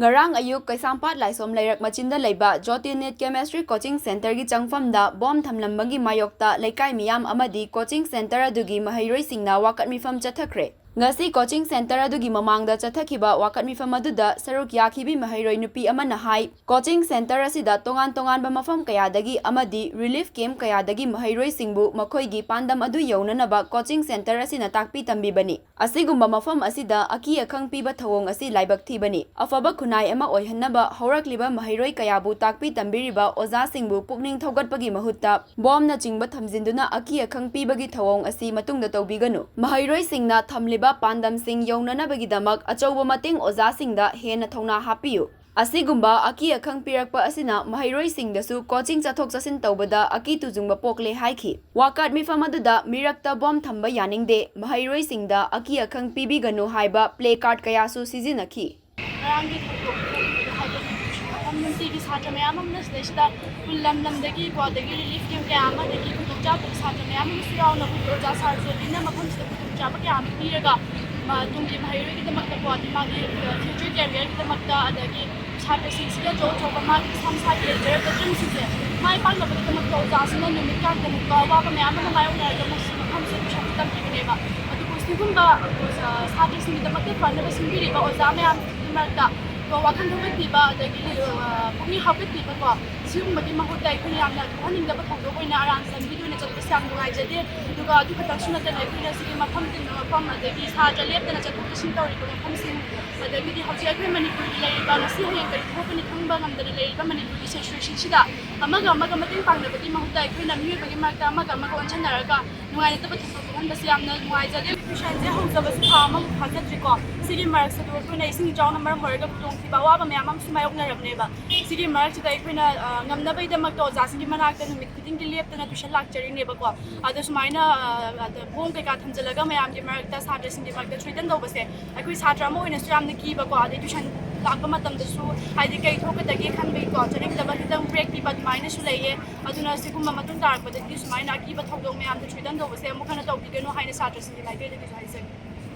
Ngarang ayuk Kaisampat Laisom Lairak Machinda Leiba Jyotirnit Chemistry Coaching Center gi changfamda bom thamlambagi mayokta laikai miyam amadi coaching center adugi Maheiroisingda wakat mifam chathakre. Ngasi coaching center adugi mamangda chathakiba wakat mifam aduda saruk yakhibi Maheiroi nupi amana hai coaching center asida tongan ba mafam kayadagi amadi relief camp kayadagi Maheiroisingbu makhoigi pandam adu yaunanaba coaching center asina takpi tambibani. Asigumba mafam asida aki akhang piba thawong asi laibak thibani. Afaba khunai ama oihannaba haurakliba Maheiroi kayabu takpi tambiriba oza singbu pukning thogatpagi mahutta bomna chingba thamjinduna aki akhang pibagi thawong asi matungda tawbiganu. Maheiroisingna thamliba pandam sing yaunanabagi-damak achauba mating oza singda hena thawna hapiyu. Asigumba aki akhang pirakpa asina Maheiroisingdasu coaching chathok chasin tawbada aki tujungba pokle haiki. Wakat mifam aduda Mirakta bom Thamba Yaningde Maheiroisingda aki akhang Pibiganu haiba play card kayasu sizinaki. Community satra mayam amna sida kullam lamdagi bodagi relief camp kaya ama dagi kutukja satra mayam musyaw na kutukja sarjo dina mafam sida kutukja ba kaya piraga ma tungki Maheiroi ki damakta body magi future career ki damakta adagi satra sida jo ba ma samsa ke jer ka dream sida mai pang na ba damakta oja sina numit ka damakta wa ba mayam na mayo na ga mas mafam sida shakta ki ba adu kustigumba satra sida damakta fana ba simbiri ba oja mayam marta wakan thawat piba adagi pukni hapet piba ko sigumagi mahuta ikuni amna haninga ba thawdo koina arang sambi doina chatpa sang dungai jade duga du khatak suna tana ikuna sigi mafam tin mafam adagi saja lep tana chatpa sin tawri ko mafam sin adagi di hauji akui manipur lai ba nasi hayen kari thopani thangba ngamdana lai ba manipur situation sida amaga mating pangna badi mahuta ikuna mi bagi marta amaga onchen naraga nungai ta ba thawdo han basi amna nungai jade shanje hauja basi phama phajatri ko sigi mark sa do koina ising jaw number morga bawa ba mayam sumayok na rabneba sigi mark chita ikuna ngamna bai damak to jasingi manakta numit kiting lep tana tuition lecturing neba ko ada sumaina ada bom kai ka thamjalaga mayam di mark ta satra singi mark ta treaten do base akui satra mo ina suyam na ki ba ko ada tuition lakba matam da su haidi kai thoka dagi khan bai ko charing da ba kitang break di ba maina su leye aduna sigumma matun tar ba da sumaina ki ba thogdo mayam da treaten do base mo khana to bigano haina satra singi like da gi haise